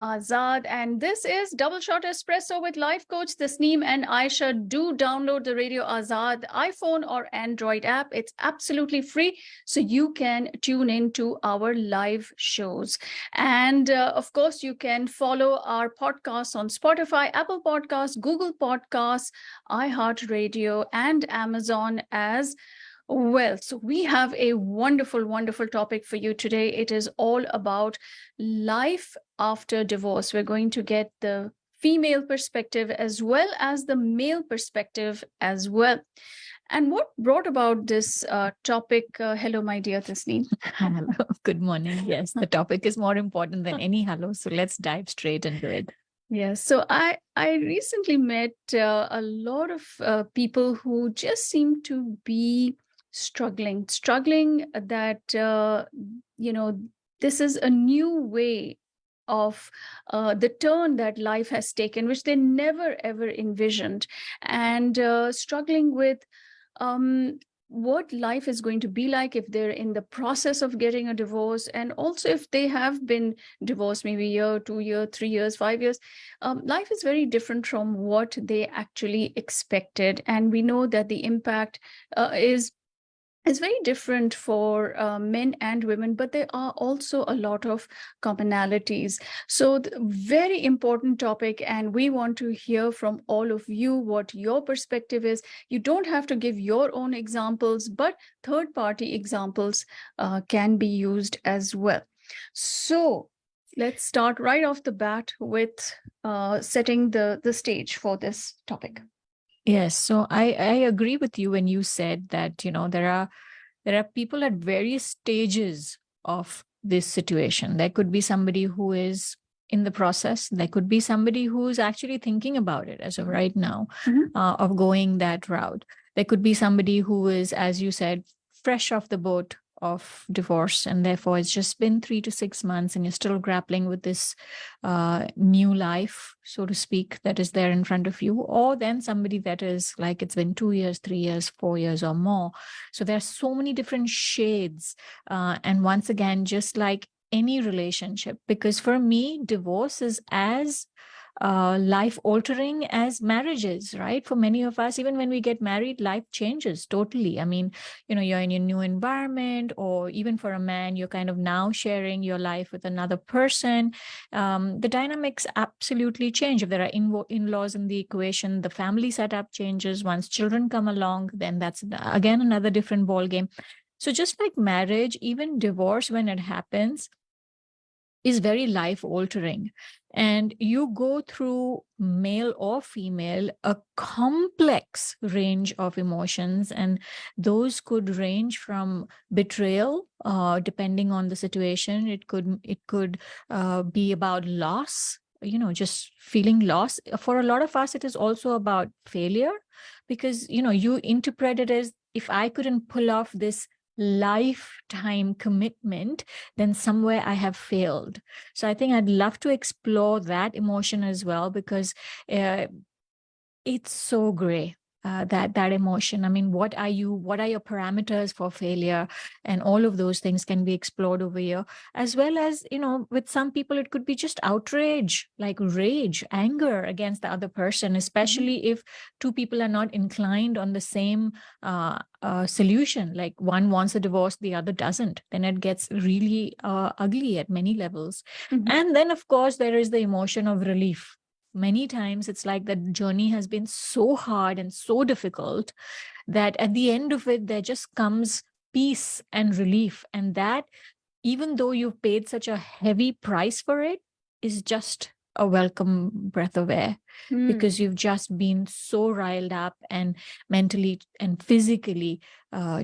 Azad, and this is Doubleshot Espresso with life coach Tasneem and Ayesha. Do download the Radio Azad iPhone or Android app. It's absolutely free, so you can tune in to our live shows. And of course, you can follow our podcasts on Spotify, Apple Podcasts, Google Podcasts, iHeartRadio, and Amazon as well. So we have a wonderful, wonderful topic for you today. It is all about life after divorce. We're going to get the female perspective as well as the male perspective as well. And what brought about this topic? Hello, my dear Tasneem. Hello. Good morning. Yes, the topic is more important than any hello. So let's dive straight into it. Yes. So I recently met a lot of people who just seem to be struggling that this is a new way of the turn that life has taken, which they never ever envisioned, and struggling with what life is going to be like if they're in the process of getting a divorce, and also if they have been divorced maybe a year, 2 year, 3 years, 5 years. Life is very different from what they actually expected, and we know that the impact is very different for men and women, but there are also a lot of commonalities. So, very important topic, and we want to hear from all of you what your perspective is. You don't have to give your own examples, but third-party examples can be used as well. So, let's start right off the bat with setting the stage for this topic. Yes, so I agree with you when you said that, there are people at various stages of this situation. There could be somebody who is in the process. There could be somebody who's actually thinking about it as of right now, of going that route. There could be somebody who is, as you said, fresh off the boat of divorce, and therefore it's just been 3 to 6 months and you're still grappling with this new life, so to speak, that is there in front of you. Or then somebody that is like, it's been 2 years, 3 years, 4 years or more. So there are so many different shades, and once again, just like any relationship, because for me divorce is as life altering as marriages, right? For many of us, even when we get married, life changes totally. I mean, you're in your new environment, or even for a man, you're kind of now sharing your life with another person. The dynamics absolutely change. If there are in-laws in the equation, the family setup changes. Once children come along, then that's again another different ball game. So just like marriage, even divorce, when it happens, is very life altering. And you go through, male or female, a complex range of emotions. And those could range from betrayal, depending on the situation. It could be about loss, just feeling loss. For a lot of us, it is also about failure, because, you interpret it as, if I couldn't pull off this lifetime commitment, then somewhere I have failed. So I think I'd love to explore that emotion as well, because it's so gray. That emotion. I mean, what are your parameters for failure? And all of those things can be explored over here, as well as, with some people, it could be just outrage, like rage, anger against the other person, especially if two people are not inclined on the same solution. Like one wants a divorce, the other doesn't. Then it gets really ugly at many levels. And then, of course, there is the emotion of relief. Many times it's like the journey has been so hard and so difficult that at the end of it, there just comes peace and relief. And that, even though you've paid such a heavy price for it, is just a welcome breath of air, because you've just been so riled up and mentally and physically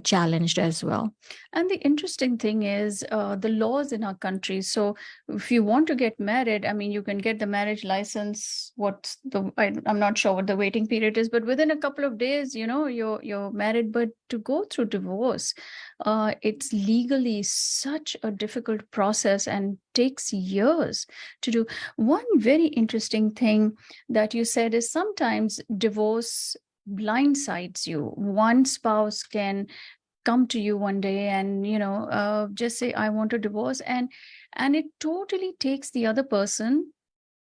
challenged as well. And the interesting thing is the laws in our country. So if you want to get married, I mean, you can get the marriage license. I'm not sure what the waiting period is, but within a couple of days, you're married. But to go through divorce, it's legally such a difficult process and takes years to do. One very interesting thing that you said is sometimes divorce blindsides you. One spouse can come to you one day and just say, I want a divorce, and it totally takes the other person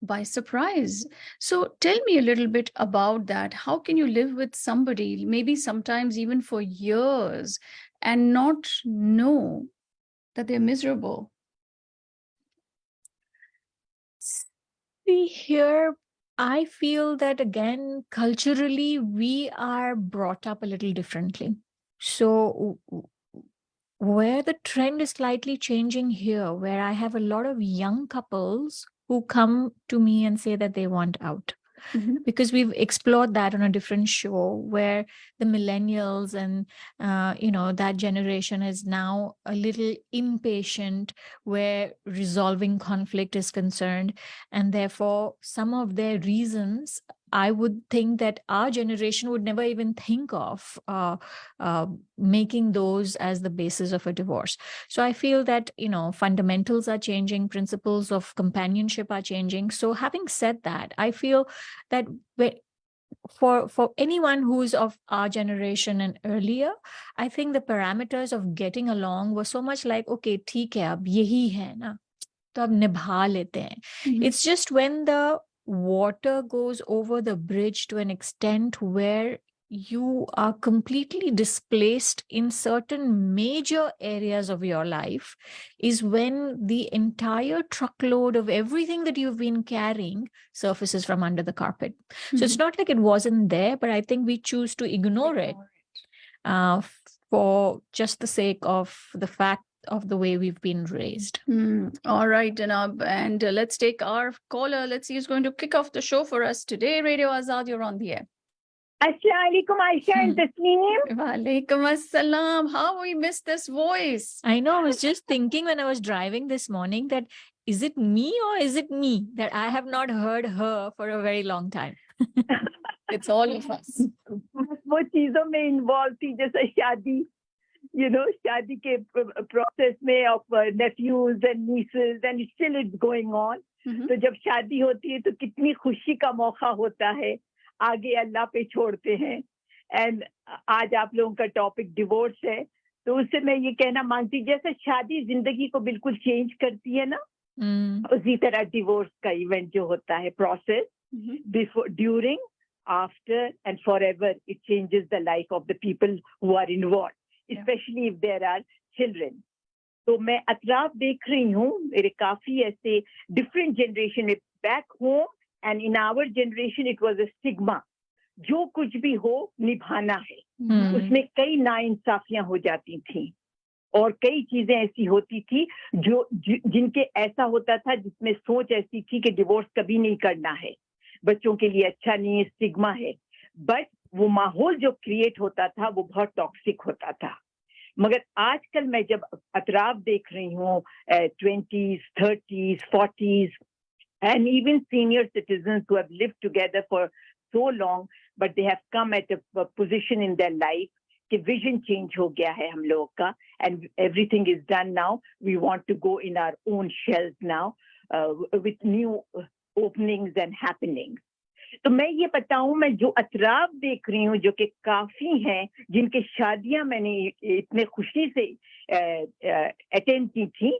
by surprise. So tell me a little bit about that. How can you live with somebody, maybe sometimes even for years, and not know that they're miserable? See, here, I feel that again, culturally, we are brought up a little differently. So, where the trend is slightly changing here, where I have a lot of young couples who come to me and say that they want out. Mhm. Because we've explored that on a different show where the millennials and that generation is now a little impatient where resolving conflict is concerned, and therefore some of their reasons I would think that our generation would never even think of making those as the basis of a divorce. So I feel that fundamentals are changing, principles of companionship are changing. So having said that, I feel that for anyone who's of our generation and earlier, I think the parameters of getting along were so much like, okay, ठीक है, अब यही है ना, तो अब निभा लेते हैं. It's just when the water goes over the bridge to an extent where you are completely displaced in certain major areas of your life is when the entire truckload of everything that you've been carrying surfaces from under the carpet. So it's not like it wasn't there, but I think we choose to ignore it for just the sake of the fact of the way we've been raised. All right, Janab. And let's take our caller. Let's see who's going to kick off the show for us today. Radio Azad, you're on the air. Assalamualaikum, Ayesha and Tasneem. Walaikum assalam. How we missed this voice? I know. I was just thinking when I was driving this morning that is it me or is it me that I have not heard her for a very long time? It's all of us. वो चीजों में involved थी जैसे शादी, शादी के process में of nephews and nieces and still it's going on. तो जब शादी होती है तो कितनी खुशी का मौका होता है, आगे अल्लाह पे छोड़ते हैं. एंड आज आप लोगों का टॉपिक डिवोर्स है, तो उससे मैं ये कहना मांगती, जैसे शादी जिंदगी को बिल्कुल चेंज करती है ना, उसी तरह डिवोर्स का इवेंट जो होता है, process, before, during, after and forever, it changes the life of the people who are involved, specially if there are children. तो मैं अतराफ देख रही हूँ, मेरे काफी ऐसे डिफरेंट जनरेशन में, back home and in our generation it was a stigma, जो कुछ भी हो निभाना है. उसमें कई नाइंसाफियां हो जाती थी और कई चीजें ऐसी होती थी जो जिनके ऐसा होता था जिसमें सोच ऐसी थी कि डिवोर्स कभी नहीं करना है, बच्चों के लिए अच्छा नहीं है, स्टिग्मा है. बट वो माहौल जो क्रिएट होता था वो बहुत टॉक्सिक होता था. मगर आजकल मैं जब अतराफ देख रही हूँ, 20s, 30s, 40s and even senior citizens who have lived together for so long, but they have come at a position in their life कि vision change हो गया है हम लोगों का, and everything is done now. We want to go in our own shells now with new openings and happenings. तो मैं ये बताऊं, मैं जो अतराफ देख रही हूँ जो कि काफी हैं, जिनके शादियां मैंने इतने खुशी से अटेंड की थी,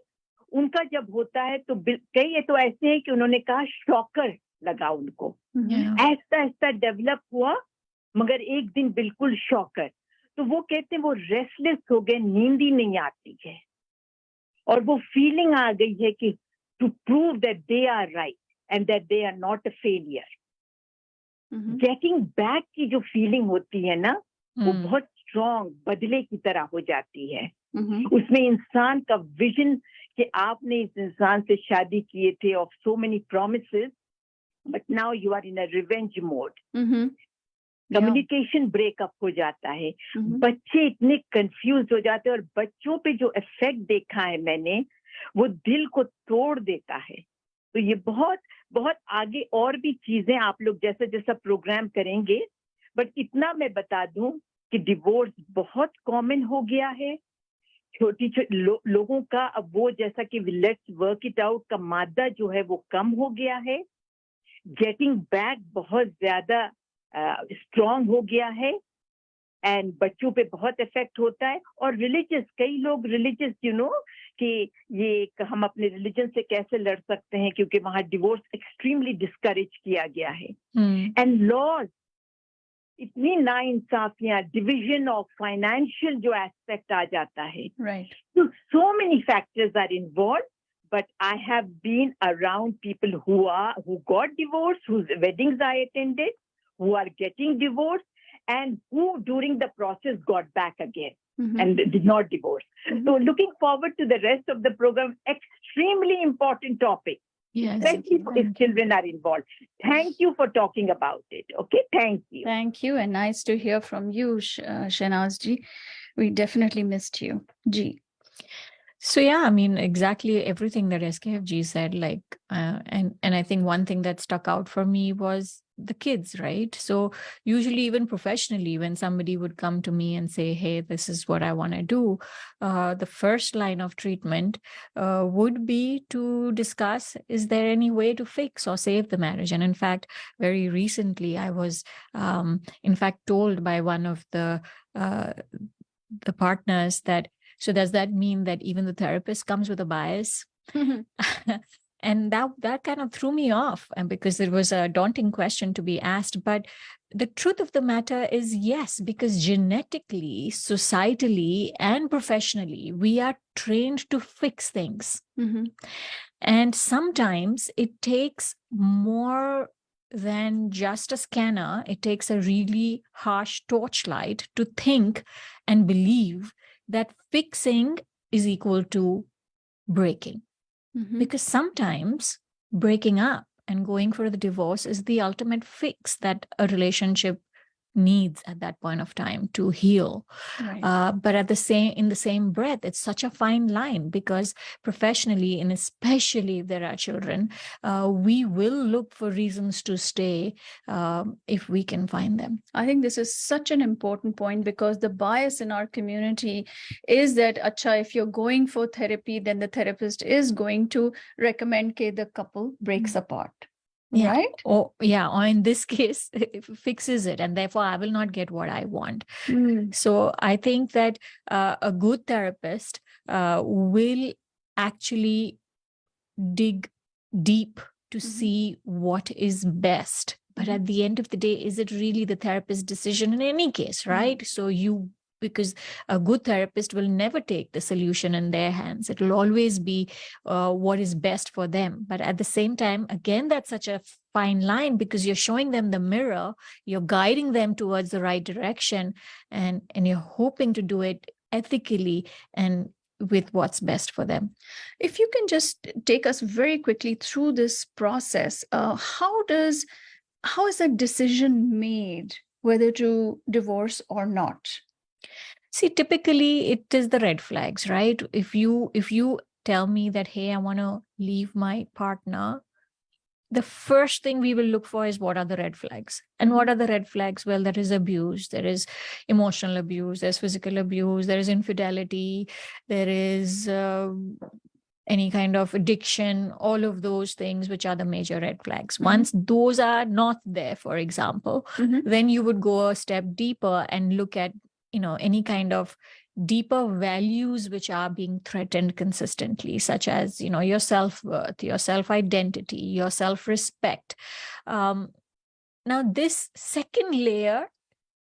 उनका जब होता है तो कई तो ऐसे हैं कि उन्होंने कहा शॉकर लगा उनको, ऐसा ऐसा डेवलप हुआ, मगर एक दिन बिल्कुल शॉकर. तो वो कहते हैं वो रेस्टलेस हो गए, नींद ही नहीं आती है, और वो फीलिंग आ गई है कि to prove that they are right and that they are not a failure. Getting back की जो फीलिंग होती है ना, वो बहुत स्ट्रॉन्ग बदले की तरह हो जाती है. उसमें इंसान का विजन कि आपने इस इंसान से शादी किए थे of so many promises, but now you are in a revenge mode. Communication breakup हो जाता है, बच्चे इतने कंफ्यूज हो जाते हैं, और बच्चों पे जो इफेक्ट देखा है मैंने, वो दिल को तोड़ देता है. तो ये बहुत बहुत आगे और भी चीजें आप लोग जैसा जैसा प्रोग्राम करेंगे, बट इतना मैं बता दूं कि डिवोर्स बहुत कॉमन हो गया है. छोटी लोगों का अब वो जैसा कि लेट्स वर्क इट आउट का मादा जो है वो कम हो गया है. गेटिंग बैक बहुत ज्यादा स्ट्रॉन्ग हो गया है, एंड बच्चों पे बहुत इफेक्ट होता है. और रिलीजियस, कई लोग रिलीजियस के ये हम अपने रिलीजन से कैसे लड़ सकते हैं, क्योंकि वहाँ डिवोर्स एक्सट्रीमली डिस्करेज किया गया है. एंड लॉज, इतनी नाइंसाफियां, डिविजन ऑफ फाइनेंशियल जो एस्पेक्ट आ जाता है. Right. So many factors are involved. But I have been around people who got divorced, whose weddings I attended, who are getting divorced, and who during the process got back again and did not divorce. So looking forward to the rest of the program. Extremely important topic. Yes. Especially if children are involved. Thank you for talking about it. Okay, thank you. Thank you, and nice to hear from you, Shahnaz ji. We definitely missed you. Ji. So yeah, I mean, exactly everything that SKFG said, like, and I think one thing that stuck out for me was the kids, right? So usually, even professionally, when somebody would come to me and say, hey, this is what I want to do, the first line of treatment would be to discuss, is there any way to fix or save the marriage? And in fact, very recently, I was in fact told by one of the partners that, so does that mean that even the therapist comes with a bias? And that kind of threw me off, and because it was a daunting question to be asked. But the truth of the matter is, yes, because genetically, societally, and professionally, we are trained to fix things. And sometimes it takes more than just a scanner. It takes a really harsh torchlight to think and believe that fixing is equal to breaking. Because sometimes breaking up and going for the divorce is the ultimate fix that a relationship needs at that point of time to heal. Right. But in the same breath, it's such a fine line, because professionally, and especially if there are children, we will look for reasons to stay if we can find them. I think this is such an important point, because the bias in our community is that, acha, if you're going for therapy, then the therapist is going to recommend that the couple breaks apart. Yeah. Right? Or in this case, it fixes it, and therefore I will not get what I want. So I think that a good therapist will actually dig deep to see what is best. But at the end of the day, is it really the therapist's decision in any case, right? So because a good therapist will never take the solution in their hands. It will always be what is best for them. But at the same time, again, that's such a fine line, because you're showing them the mirror, you're guiding them towards the right direction, and you're hoping to do it ethically and with what's best for them. If you can just take us very quickly through this process, how is a decision made whether to divorce or not? See, typically it is the red flags, right? If you tell me that, hey, I want to leave my partner, the first thing we will look for is, what are the red flags? And what are the red flags? Well, there is abuse, there is emotional abuse, there's physical abuse, there is infidelity, there is any kind of addiction, all of those things, which are the major red flags. Once those are not there, for example, then you would go a step deeper and look at, any kind of deeper values which are being threatened consistently, such as, your self-worth, your self-identity, your self-respect. Now, this second layer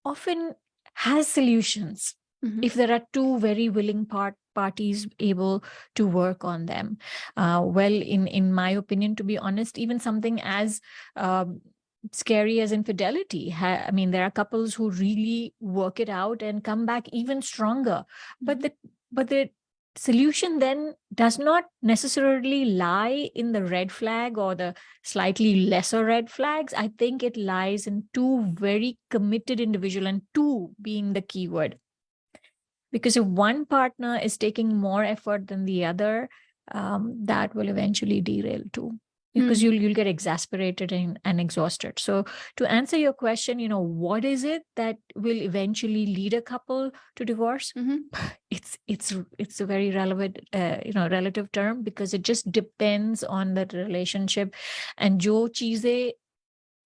often has solutions if there are two very willing parties able to work on them. Well, in my opinion, to be honest, even something as scary as infidelity. I mean, there are couples who really work it out and come back even stronger. But the solution then does not necessarily lie in the red flag or the slightly lesser red flags. I think it lies in two very committed individuals, and two being the key word. Because if one partner is taking more effort than the other, that will eventually derail too. Because you'll get exasperated and exhausted. So to answer your question, what is it that will eventually lead a couple to divorce? It's a very relevant, relative term, because it just depends on the relationship. And jo cheeze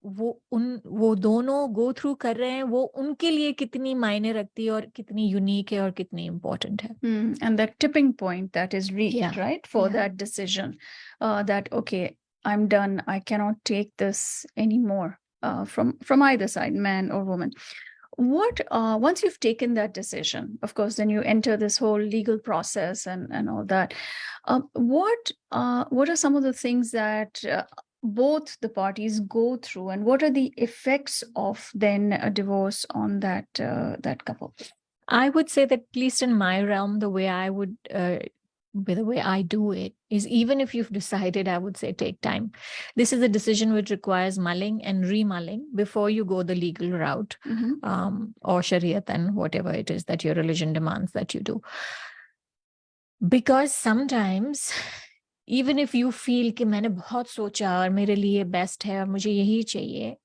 वो दोनों go through कर रहे हैं, वो उनके लिए कितनी मायने रखती है और कितनी unique है और कितनी important है. And that tipping point that is reached, Yeah. right, for Yeah. that decision, that okay, I'm done. I cannot take this anymore, from either side, man or woman. What once you've taken that decision, of course, then you enter this whole legal process and all that. What are some of the things that both the parties go through, and what are the effects of then a divorce on that couple? I would say that at least in my realm, the way I would, the way I do it is, even if you've decided, I would say take time. This is a decision which requires mulling and remulling before you go the legal route, or Shariat and whatever it is that your religion demands that you do. Because sometimes, even if you feel कि मैंने बहुत सोचा और मेरे लिए best है और मुझे यही चाहिए,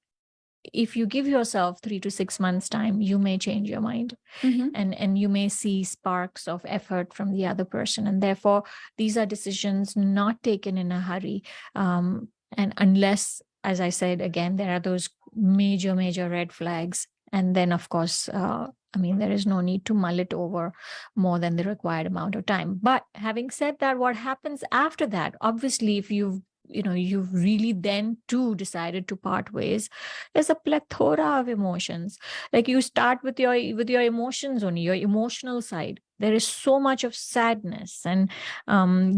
if you give yourself 3 to 6 months time, you may change your mind, and you may see sparks of effort from the other person. And therefore, these are decisions not taken in a hurry. And unless, as I said, again, there are those major red flags. And then, of course, there is no need to mull it over more than the required amount of time. But having said that, what happens after that? Obviously, if you've really then too decided to part ways, there's a plethora of emotions. Like, you start with your emotions only, your emotional side. There is so much of sadness and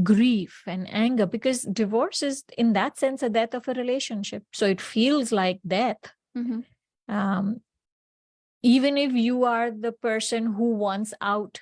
grief and anger, because divorce is, in that sense, a death of a relationship. So it feels like death. Even if you are the person who wants out,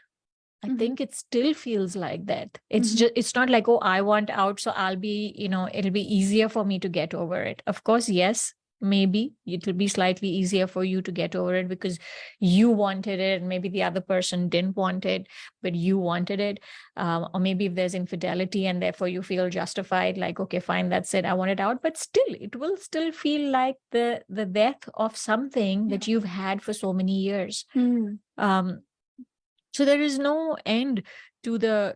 I think it still feels like that. It's just, it's not like, oh, I want out, so I'll be, it'll be easier for me to get over it. Of course, yes, maybe it'll be slightly easier for you to get over it because you wanted it, and maybe the other person didn't want it, but you wanted it. Or maybe if there's infidelity and therefore you feel justified, like, okay, fine, that's it, I want it out. But still, it will still feel like the death of something that you've had for so many years. So there is no end to the,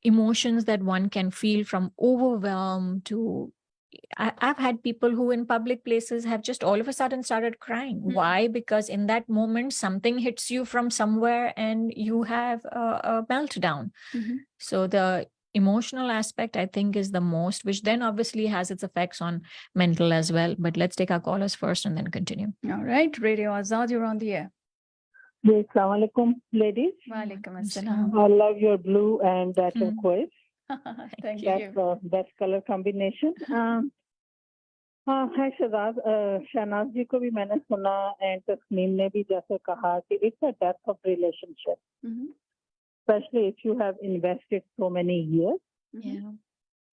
emotions that one can feel, from overwhelm to, I've had people who in public places have just all of a sudden started crying. Why? Because in that moment, something hits you from somewhere and you have a meltdown. So the emotional aspect, I think, is the most, which then obviously has its effects on mental as well. But let's take our callers first and then continue. All right, Radio Azad, you're on the air. Assalamu alaikum, ladies. Walaikum assalam. I love your blue and that turquoise. Thank That's you. the best color combination. है शहनाज जी को भी मैंने सुना, and Tasneem ने भी जैसे कहा कि it's a death of relationship, specially if you have invested so many years.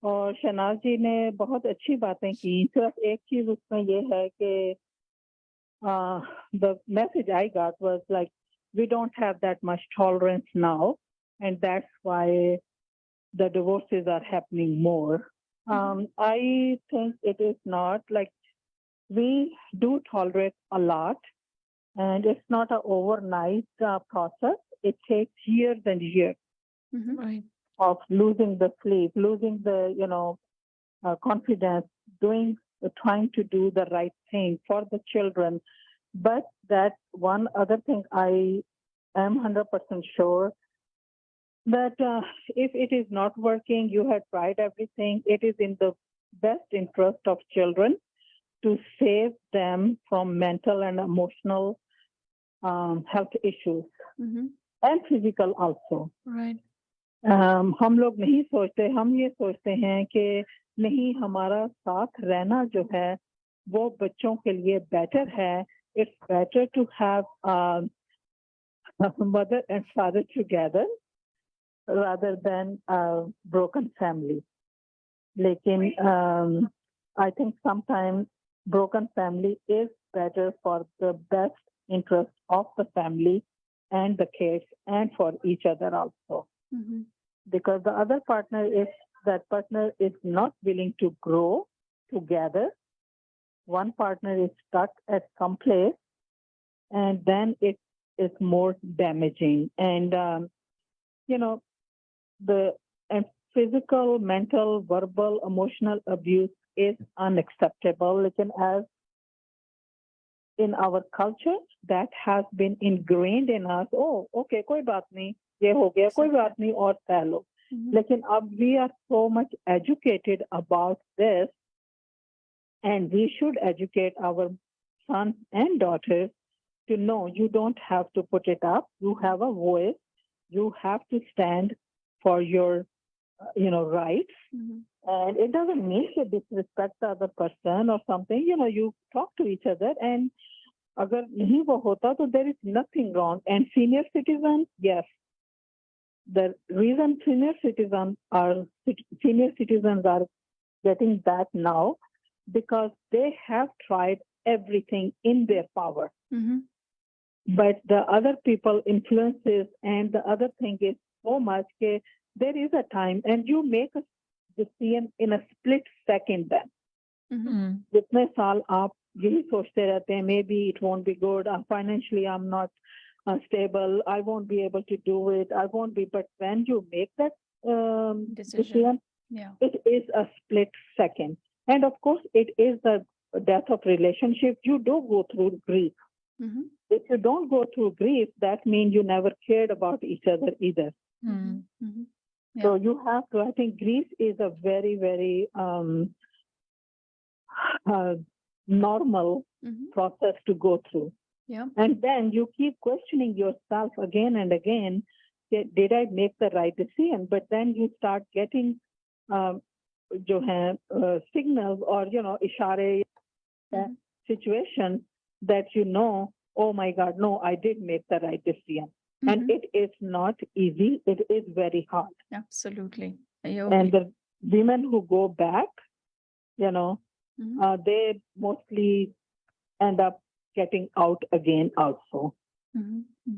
और शहनाज जी ने बहुत अच्छी बातें की. सिर्फ एक चीज उसमें ये है कि the message I got was like, we don't have that much tolerance now, and that's why the divorces are happening more. I think it is not like, we do tolerate a lot, and it's not an overnight process. It takes years and years Right. of losing the sleep, losing the confidence, trying to do the right thing for the children. But that one other thing, I am 100% sure that if it is not working, you have tried everything, it is in the best interest of children to save them from mental and emotional health issues, and physical also. Right. हम लोग नहीं सोचते, हम ये सोचते हैं कि नहीं, हमारा साथ रहना जो है वो बच्चों के लिए बेटर है. It's better to have mother and father together rather than a broken family. Lekin I think sometimes broken family is better for the best interest of the family and the kids, and for each other also. Because the other partner is not willing to grow together. One partner is stuck at some place, and then it is more damaging. And the physical, mental, verbal, emotional abuse is unacceptable. As in our culture that has been ingrained in us. Oh, okay, कोई बात नहीं, ये हो गया, कोई बात नहीं, और सह लो. लेकिन अब we are so much educated about this, and we should educate our sons and daughters to know you don't have to put it up. You have a voice. You have to stand for your, rights. And it doesn't mean to disrespect the other person or something. You talk to each other, and agar nahi wo hota, so there is nothing wrong. And senior citizens, yes, the reason senior citizens are getting that now because they have tried everything in their power. But the other people influences, and the other thing is so much that there is a time, and you make a decision in a split second then. जितने साल आप यही सोचते रहते हैं, maybe it won't be good, financially I'm not stable, I won't be able to do it, I won't be, but when you make that decision, it is a split second. And of course, it is the death of relationship. You do go through grief. If you don't go through grief, that means you never cared about each other either. So you have to, I think grief is a very, very normal process to go through. And then you keep questioning yourself again and again, did I make the right decision? But then you start getting signals or, ishare situations that oh my God, no, I did make the right decision. And it is not easy. It is very hard. Absolutely. And the women who go back, they mostly end up getting out again also.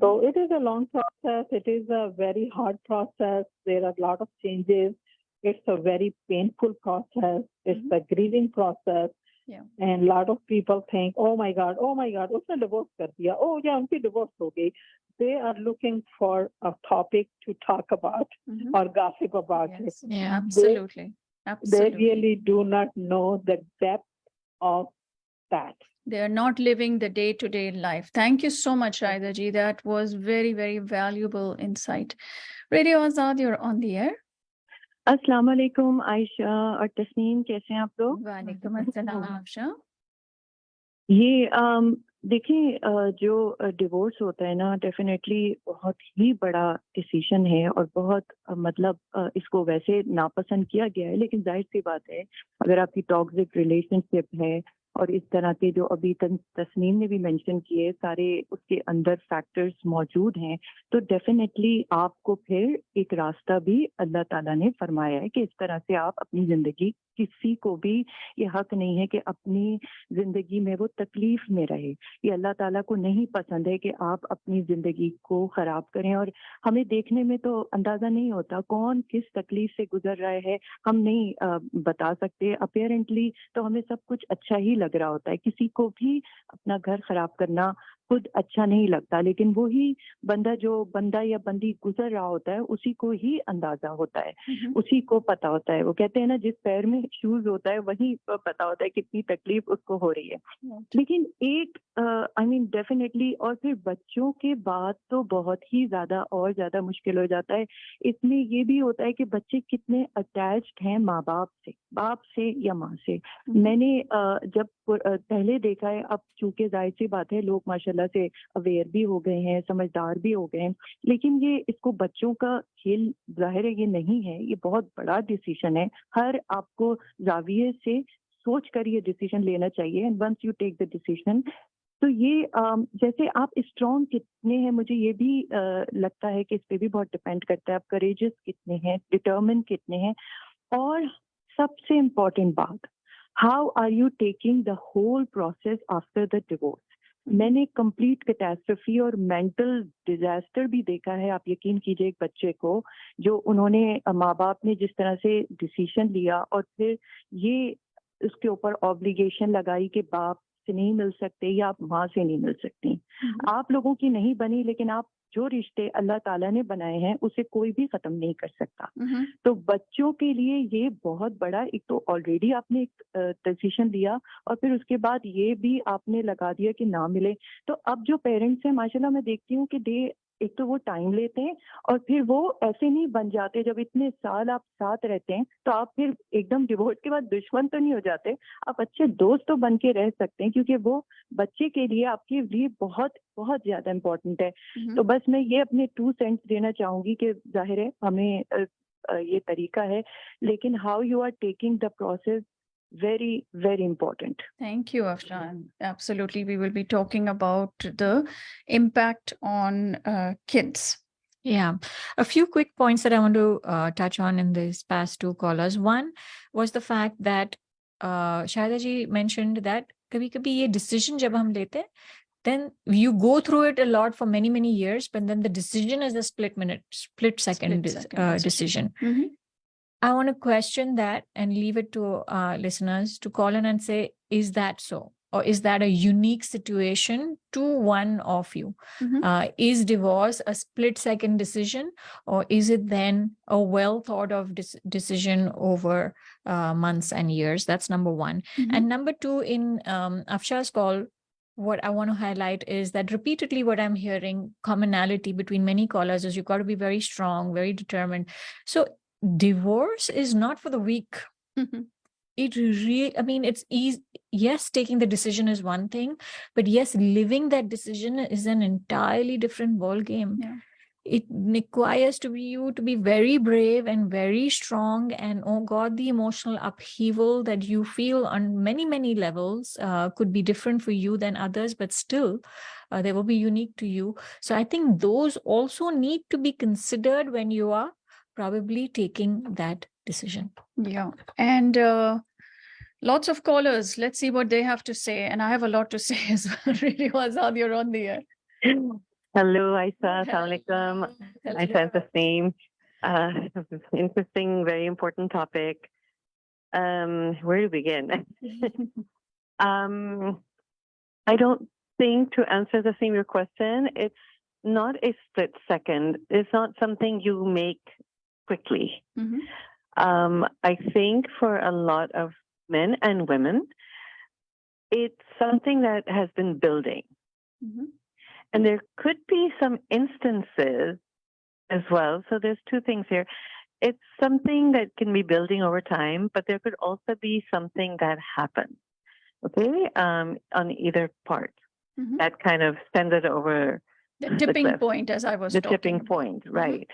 So it is a long process. It is a very hard process. There are a lot of changes. It's a very painful process. It's a grieving process. And a lot of people think, oh my God, उसने divorce कर दिया. Oh yeah, उनकी divorce हो गई. They are looking for a topic to talk about or gossip about. Yes. Yeah, absolutely. They really do not know the depth of that. They are not living the day-to-day life. Thank you so much, Aida ji. That was very, very valuable insight. Radio Azad, you're on the air. अस्सलाम वालेकुम आयशा और तस्नीम, कैसे हैं आप लोग? वालेकुम अस्सलाम आयशा। ये देखिए, जो डिवोर्स होता है ना, डेफिनेटली बहुत ही बड़ा डिसीजन है और बहुत मतलब इसको वैसे नापसंद किया गया है, लेकिन जाहिर सी बात है अगर आपकी टॉक्सिक रिलेशनशिप है और इस तरह के जो अभी तस्नीम ने भी मेंशन किए सारे उसके अंदर फैक्टर्स मौजूद हैं, तो डेफिनेटली आपको फिर एक रास्ता भी अल्लाह ताला ने फरमाया है कि इस तरह से आप अपनी जिंदगी, किसी को भी ये हक नहीं है कि अपनी जिंदगी में वो तकलीफ में रहे। ये अल्लाह ताला को नहीं पसंद है कि आप अपनी जिंदगी को खराब करें। और हमें देखने में तो अंदाजा नहीं होता कौन किस तकलीफ से गुजर रहा है, हम नहीं बता सकते। अपेरेंटली तो हमें सब कुछ अच्छा ही लग रहा होता है, किसी को भी अपना घर खराब करना खुद अच्छा नहीं लगता, लेकिन वही बंदा जो बंदा या बंदी गुजर रहा होता है उसी को ही अंदाजा होता है, उसी को पता होता है। वो कहते हैं ना, जिस पैर में शूज होता है वही पता होता है कितनी तकलीफ उसको हो रही है। लेकिन एक आई मीन डेफिनेटली, और फिर बच्चों के बाद तो बहुत ही ज्यादा और ज्यादा मुश्किल हो जाता है। इसमें ये भी होता है कि बच्चे कितने अटैच्ड हैं माँ बाप से या माँ से। मैंने जब पहले देखा है, अब चूंकि जाहिर सी बात है लोग माशाल्लाह से अवेयर भी हो गए हैं, समझदार भी हो गए हैं, लेकिन ये इसको बच्चों का खेल जाहिर है ये नहीं है, ये बहुत बड़ा डिसीजन है। हर आपको जाविये से सोच कर ये डिसीजन लेना चाहिए। And once you take the decision, तो ये जैसे आप स्ट्रॉन्ग कितने हैं, मुझे ये भी लगता है कि इस पे भी बहुत डिपेंड करता है आप करेजियस कितने हैं, डिटर्मिन कितने हैं, और सबसे इम्पोर्टेंट बात, how are you taking the whole process after the divorce. मैंने कंप्लीट कैटास्ट्रफी और मेंटल डिजास्टर भी देखा है। आप यकीन कीजिए, एक बच्चे को जो उन्होंने माँ बाप ने जिस तरह से डिसीजन लिया और फिर ये उसके ऊपर ऑब्लिगेशन लगाई कि बाप से नहीं मिल सकते या आप माँ से नहीं मिल सकती। आप लोगों की नहीं बनी, लेकिन आप जो रिश्ते अल्लाह ताला ने बनाए हैं उसे कोई भी खत्म नहीं कर सकता। तो बच्चों के लिए ये बहुत बड़ा, एक तो ऑलरेडी आपने एक डिसीजन लिया और फिर उसके बाद ये भी आपने लगा दिया कि ना मिले। तो अब जो पेरेंट्स हैं माशाल्लाह मैं देखती हूँ कि एक तो वो टाइम लेते हैं और फिर वो ऐसे नहीं बन जाते। जब इतने साल आप साथ रहते हैं तो आप फिर एकदम डिवोर्स के बाद दुश्मन तो नहीं हो जाते, आप अच्छे दोस्त तो बन के रह सकते हैं, क्योंकि वो बच्चे के लिए आपके लिए बहुत बहुत ज्यादा इम्पोर्टेंट है। तो बस मैं ये अपने 2 सेंट्स देना चाहूंगी कि जाहिर है हमें ये तरीका है, लेकिन how you are taking the process very, very important. Thank you, Afshan. Absolutely. We will be talking about the impact on kids. Yeah, a few quick points that I want to touch on in these past 2 callers. One was the fact that Shahida ji mentioned that kabhi-kabhi ye decision jab hum lete hain, then you go through it a lot for many, many years, but then the decision is a split second decision. I want to question that and leave it to listeners to call in and say, is that so? Or is that a unique situation to one of you? Is divorce a split second decision, or is it then a well thought of decision over months and years? That's number one. And number two, in Afsha's call, what I want to highlight is that repeatedly what I'm hearing, commonality between many callers, is you've got to be very strong, very determined. So divorce is not for the weak. It really, I mean, it's easy. Yes, taking the decision is one thing, but yes, living that decision is an entirely different ball game. Yeah. It requires you to be very brave and very strong, and oh God, the emotional upheaval that you feel on many, many levels could be different for you than others, but still they will be unique to you. So I think those also need to be considered when you are probably taking that decision. Yeah. And lots of callers. Let's see what they have to say. And I have a lot to say as well. Really, Azad, you're on the air. Hello, Ayesha. Assalamu alaikum. Ayesha is the same. Interesting, very important topic. Where to begin? I don't think, to answer the same your question, it's not a split second. It's not something you make quickly. I think for a lot of men and women, it's something that has been building. And there could be some instances as well. So there's 2 things here. It's something that can be building over time, but there could also be something that happens, okay, on either part. That kind of sends it over the tipping point, as I was the talking tipping about. point, right.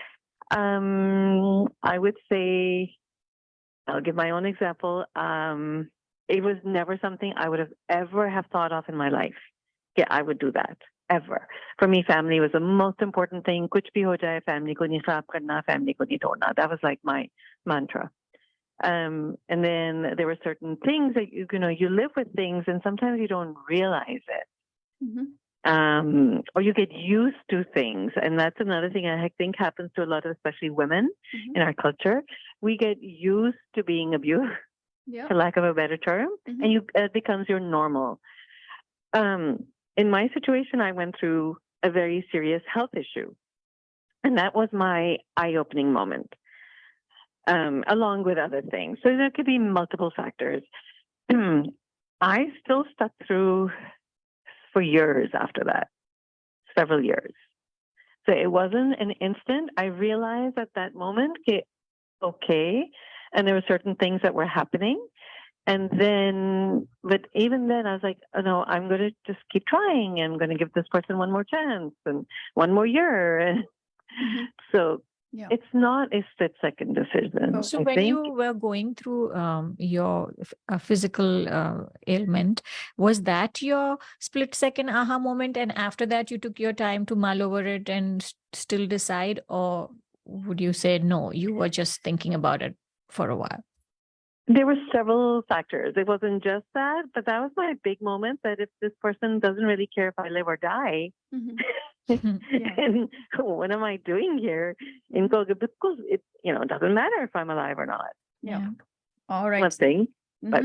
I would say, I'll give my own example. It was never something I would have ever have thought of in my life. Yeah, I would do that. Ever. For me, family was the most important thing. Kuch bhi ho jaye, family ko nahi kharab karna, family ko nahi todna. That was like my mantra. And then there were certain things that you live with things, and sometimes you don't realize it. Or you get used to things, and that's another thing I think happens to a lot of, especially women in our culture. We get used to being abused, for lack of a better term, and it becomes your normal. In my situation, I went through a very serious health issue, and that was my eye-opening moment, along with other things. So there could be multiple factors. I still stuck through for years after that, several years. So it wasn't an instant. I realized at that moment, okay, and there were certain things that were happening. And then, but even then, I was like, oh, no, I'm going to just keep trying. I'm going to give this person one more chance and one more year. So it's not a split-second decision. So when you were going through your physical ailment, was that your split-second aha moment? And after that, you took your time to mull over it and still decide? Or would you say, no, you were just thinking about it for a while? There were several factors. It wasn't just that, but that was my big moment, that if this person doesn't really care if I live or die, then what am I doing here in Koga? Because it doesn't matter if I'm alive or not. Yeah. All right. One thing, but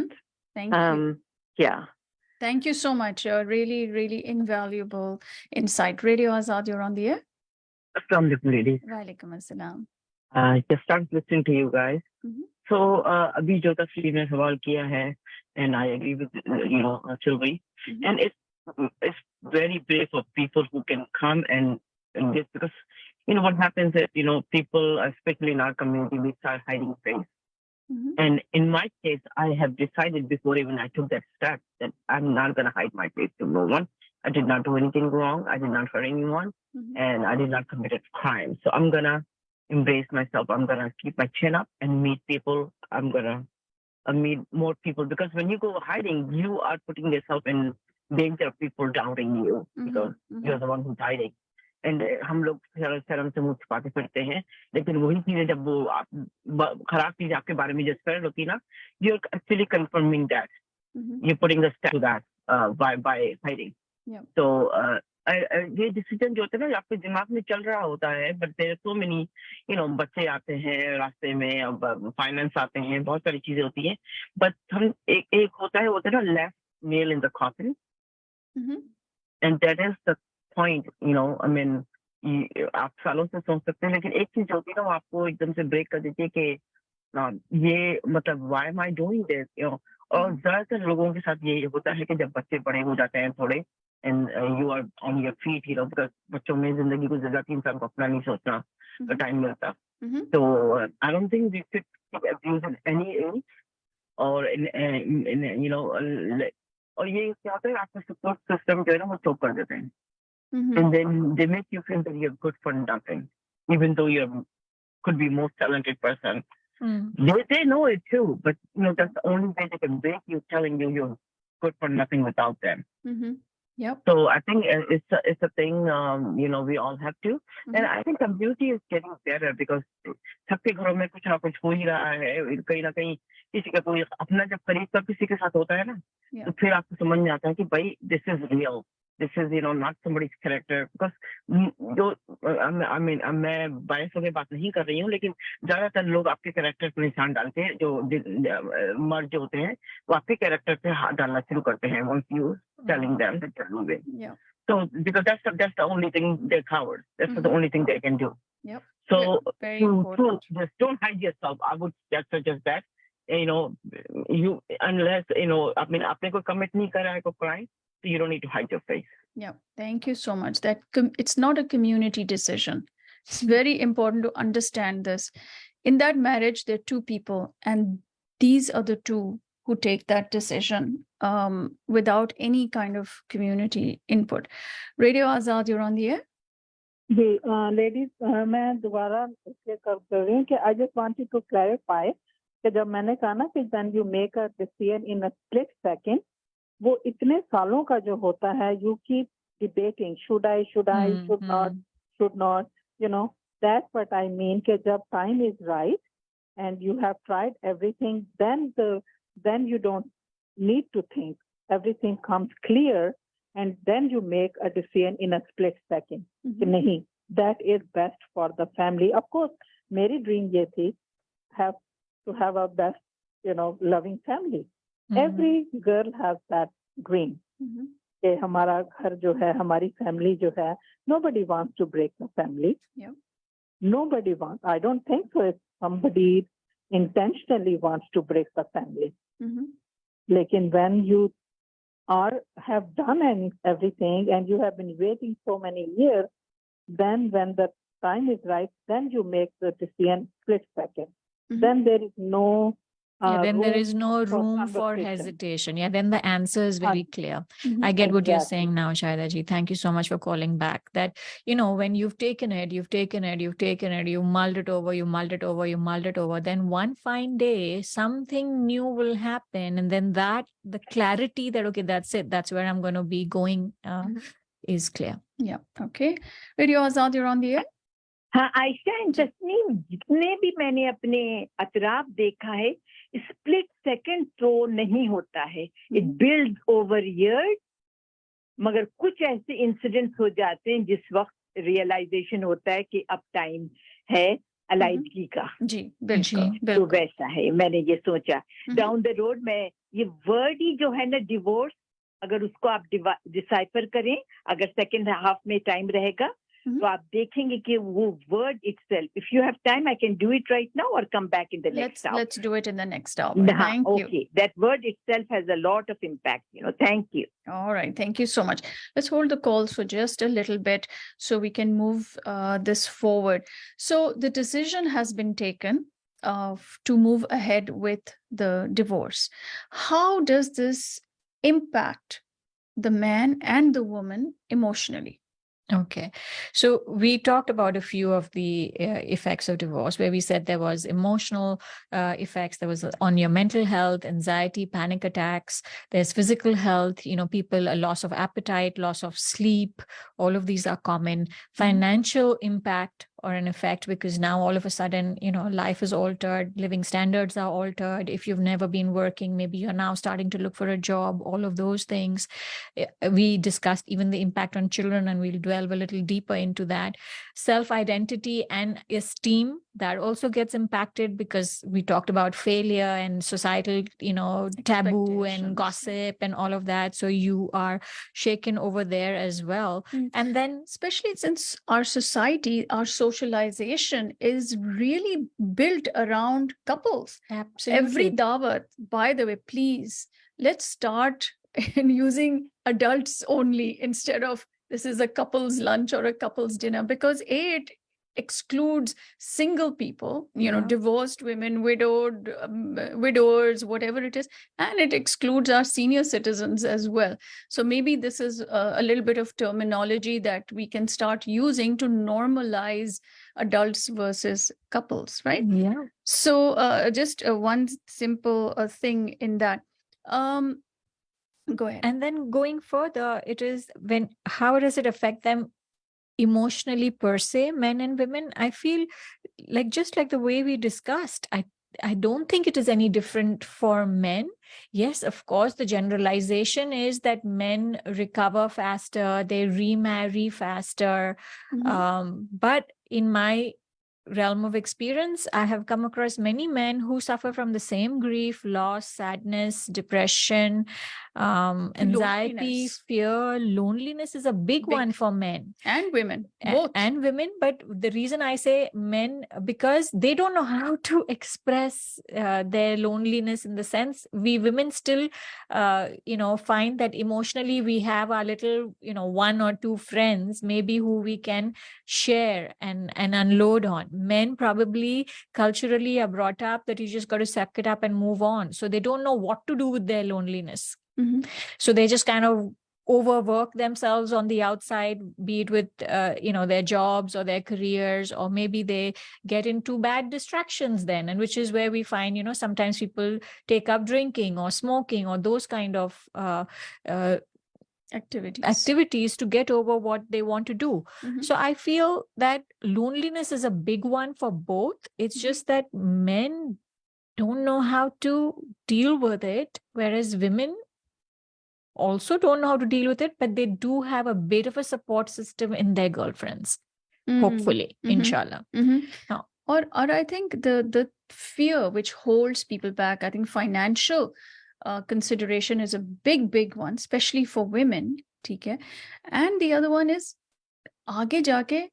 Thank you. Yeah. Thank you so much. Really, really invaluable insight. Radio Azad, you're on the air. Assalamu alaikum, ladies. Walaikum assalam. Just start listening to you guys. So, अभी जो तफसील ने सवाल किया है, and I agree with Sylvie, and it's very brave for people who can come and this, because what happens is people, especially in our community, we start hiding things. And in my case, I have decided before even I took that step that I'm not going to hide my face to no one. I did not do anything wrong. I did not hurt anyone, and I did not commit a crime. So I'm going to embrace myself. I'm going to keep my chin up and meet people. I'm going to meet more people, because when you go hiding, you are putting yourself in danger of people doubting you because you're the one who's hiding. And हम लोग शर्म से मुंह छुपाते फिरते हैं, लेकिन वही चीजें जब वो खराब चीज आपके बारे में जो स्प्रेड होती है ना, you're actually confirming that. You're putting the step to that by hiding. So ये डिसीजन जो होता है ना, आपके दिमाग में चल रहा होता है, but there are so many बच्चे आते हैं रास्ते में, अब फाइनेंस आते हैं, बहुत सारी चीजें होती हैं, but हम एक होता है ना last nail in the coffin, and that is the point. I mean, आप सालों से सोच सकते हैं, लेकिन एक चीज होती है ना, वो आपको एकदम से ब्रेक कर देती है कि ये मतलब why am I doing this? और ज्यादातर लोगों के साथ ये होता है कि जब बच्चे बड़े हो जाते हैं थोड़े, and you are on your feet, because बच्चों में जिंदगी गुजरती है, इंसान को अपना नहीं सोचना का टाइम मिलता. So I don't think we should abuse in any age, or और ये क्या होता है, आपका सपोर्ट सिस्टम जो है ना वो चोक कर देते हैं. And then they make you feel that you're good for nothing, even though you could be most talented person. They know it too, but that's the only way they can break you, telling you you're good for nothing without them. Yep. So I think it's a thing we all have to, and I think community is getting better because सबके घरों में कुछ ना कुछ हो ही रहा है, कहीं ना कहीं किसी का कोई अपना जब करीब का किसी के साथ होता है ना, तो फिर आपको समझ में आता है कि भाई this is real. This is not somebody's character, because I mean मैं बायस होकर बात नहीं कर रही हूँ, लेकिन ज्यादातर लोग आपके कैरेक्टर पर निशान डालते हैं, जो मर्ज होते हैं वो आपके कैरेक्टर पे हाथ डालना शुरू करते हैं once you telling them that you're leaving. So because that's the only thing, they're cowards. That's the only thing they can do. So just don't hide yourself. I would just suggest that. You unless I mean आपने कोई commit नहीं करा है कोई crime, so you don't need to hide your face. Yeah, thank you so much. That it's not a community decision. It's very important to understand this. In that marriage, there are two people, and these are the two who take that decision without any kind of community input. Radio Azad, you're on the air. Ji ladies, मैं दोबारा इसलिए कर रही हूँ कि I just wanted to clarify कि जब मैंने कहा ना कि when you make a decision in a split second, वो इतने सालों का जो होता है, you keep debating, should I, should not, that's what I mean, कि जब time is right and you have tried everything, then you don't need to think. Everything comes clear, and then you make a decision in a split second. कि नहीं, that is best for the family. Of course, मेरी dream ये थी to have a best, loving family. Every girl has that dream. कि हमारा घर जो है, हमारी family जो है, nobody wants to break the family. Nobody wants. I don't think so if somebody intentionally wants to break the family. Lekin when you have done everything and you have been waiting so many years, then when the time is right, then you make the decision split second. Then there is no then there is no room for hesitation. Then the answer is very clear. I get what you're saying now, Shahida ji. Thank you so much for calling back. That, when you've taken it, you mulled it over, then one fine day, something new will happen. And then the clarity that, okay, that's it. That's where I'm going to be going is clear. Yeah. Okay. Radio Azad, you're on the air. हाँ, Ayesha and Tasneem, जितने भी मैंने अपने अतराफ देखा है, split second तो नहीं होता है. It build over years. मगर कुछ ऐसे इंसिडेंट्स हो जाते हैं जिस वक्त रियलाइजेशन होता है कि अब टाइम है, अलाइदगी का। जी बिल्कुल तो बिल्कुल वैसा है, मैंने ये सोचा डाउन द रोड में ये वर्ड ही जो है ना डिवोर्स, अगर उसको आप डिसाइफर करें, अगर सेकंड हाफ में टाइम रहेगा तो आप देखेंगे कि वो word itself, if you have time I can do it right now और come back in the next hour. let's do it in the next hour. Thank you. Okay, that word itself has a lot of impact, thank you. All right, thank you so much. Let's hold the calls for just a little bit so we can move this forward. So the decision has been taken to move ahead with the divorce. How does this impact the man and the woman emotionally? Okay. So we talked about a few of the effects of divorce, where we said there was emotional effects, there was on your mental health, anxiety, panic attacks, there's physical health, people, a loss of appetite, loss of sleep, all of these are common. Financial impact or an effect, because now all of a sudden, life is altered, living standards are altered. If you've never been working, maybe you're now starting to look for a job, all of those things. We discussed even the impact on children, and we'll delve a little deeper into that. Self-identity and esteem, that also gets impacted, because we talked about failure and societal, taboo and gossip and all of that. So you are shaken over there as well. And then, especially since our society, our socialization is really built around couples. Absolutely. Every dawat, by the way, please, let's start in using adults only instead of this is a couple's lunch or a couple's dinner, because it excludes single people, divorced women, widowed, widowers, whatever it is, and it excludes our senior citizens as well. So maybe this is a little bit of terminology that we can start using to normalize adults versus couples, right? Yeah. So just one simple thing in that. Go ahead. And then going further, it is how does it affect them emotionally per se, men and women? I feel like, just like the way we discussed, I don't think it is any different for men. Yes, of course, the generalization is that men recover faster, they remarry faster. But in my realm of experience, I have come across many men who suffer from the same grief, loss, sadness, depression, anxiety, fear. Loneliness is a big one for men and women, both. And women. But the reason I say men, because they don't know how to express their loneliness, in the sense we women still find that emotionally we have our little one or two friends maybe who we can share and unload on. Men probably culturally are brought up that you just got to suck it up and move on, so they don't know what to do with their loneliness. So they just kind of overwork themselves on the outside, be it with their jobs or their careers, or maybe they get into bad distractions then, and which is where we find sometimes people take up drinking or smoking or those kind of activities to get over what they want to do. So I feel that loneliness is a big one for both. It's just that men don't know how to deal with it, whereas women also don't know how to deal with it, but they do have a bit of a support system in their girlfriends, hopefully, inshallah. Or I think the fear which holds people back, I think financial consideration is a big one, especially for women. Okay? And the other one is, aage jaake,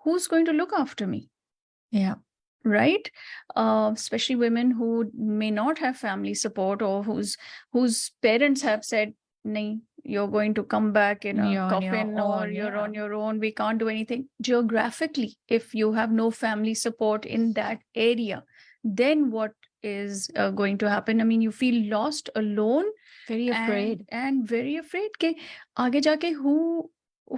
who's going to look after me? Yeah. Right? Especially women who may not have family support, or whose parents have said, "Nahi, you're going to come back in a coffin, or you're on your own. We can't do anything." Geographically, if you have no family support in that area, then what is going to happen? I mean, you feel lost, alone, very afraid, and very afraid. Ke aage jaake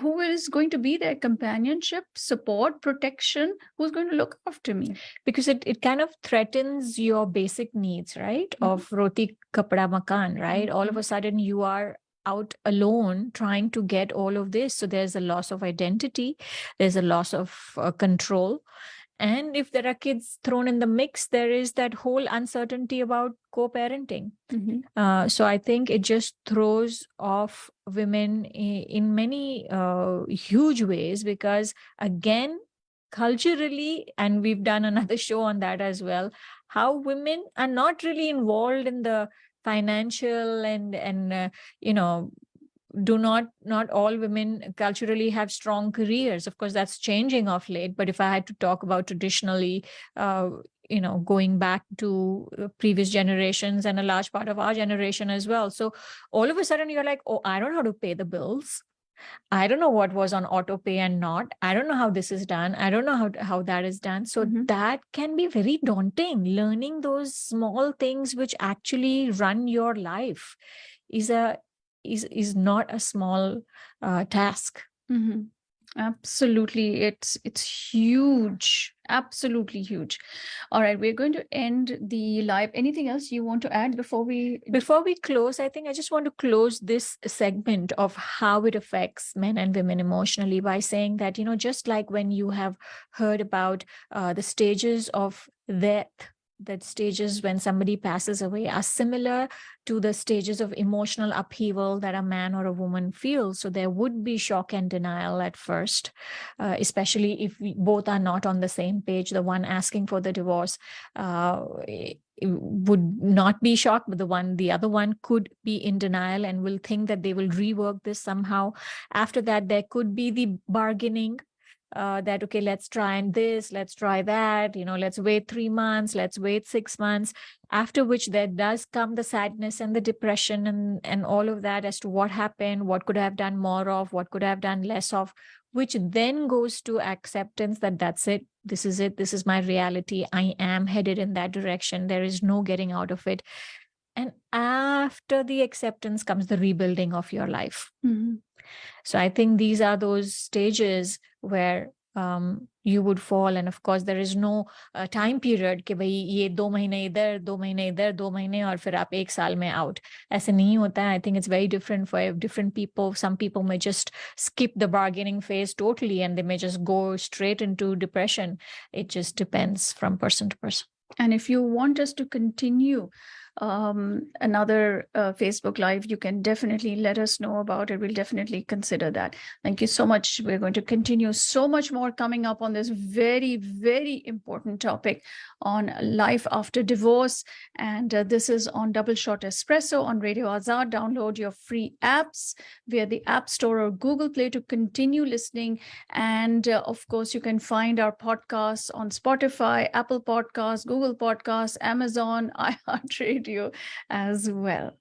who is going to be their companionship, support, protection? Who's going to look after me? Because it kind of threatens your basic needs, right? Of roti, kapda, makan, right? All of a sudden you are out alone trying to get all of this. So there's a loss of identity. There's a loss of control. And if there are kids thrown in the mix, there is that whole uncertainty about co-parenting. So I think it just throws off women in many huge ways, because again, culturally, and we've done another show on that as well, how women are not really involved in the financial and not all women culturally have strong careers. Of course, that's changing of late. But if I had to talk about traditionally, going back to previous generations and a large part of our generation as well. So all of a sudden you're like, oh, I don't know how to pay the bills. I don't know what was on auto pay and not. I don't know how this is done. I don't know how that is done. So that can be very daunting. Learning those small things which actually run your life is not a small task. Absolutely. It's huge. Absolutely huge. All right. We're going to end the live. Anything else you want to add before we close? I think I just want to close this segment of how it affects men and women emotionally by saying that, just like when you have heard about the stages of death, that stages when somebody passes away are similar to the stages of emotional upheaval that a man or a woman feels. So there would be shock and denial at first, especially if we both are not on the same page. The one asking for the divorce would not be shocked, but the other one could be in denial and will think that they will rework this somehow. After that, there could be the bargaining. That, okay, let's try and this, let's try that, let's wait 3 months, let's wait 6 months, after which there does come the sadness and the depression and all of that as to what happened, what could I have done more of, what could I have done less of, which then goes to acceptance that that's it, this is my reality, I am headed in that direction, there is no getting out of it. And after the acceptance comes the rebuilding of your life. So I think these are those stages where you would fall. And of course, there is no time period कि भाई ये 2 महीने इधर, 2 महीने इधर, 2 महीने और फिर आप 1 साल में out. ऐसे नहीं होता है. I think it's very different for different people. Some people may just skip the bargaining phase totally and they may just go straight into depression. It just depends from person to person. And if you want us to continue another Facebook Live, you can definitely let us know about it. We'll definitely consider that. Thank you so much. We're going to continue so much more coming up on this very, very important topic on life after divorce. And this is on Doubleshot Espresso on Radio Azad. Download your free apps via the App Store or Google Play to continue listening. And of course, you can find our podcasts on Spotify, Apple Podcasts, Google Podcasts, Amazon, iHeartRadio as well.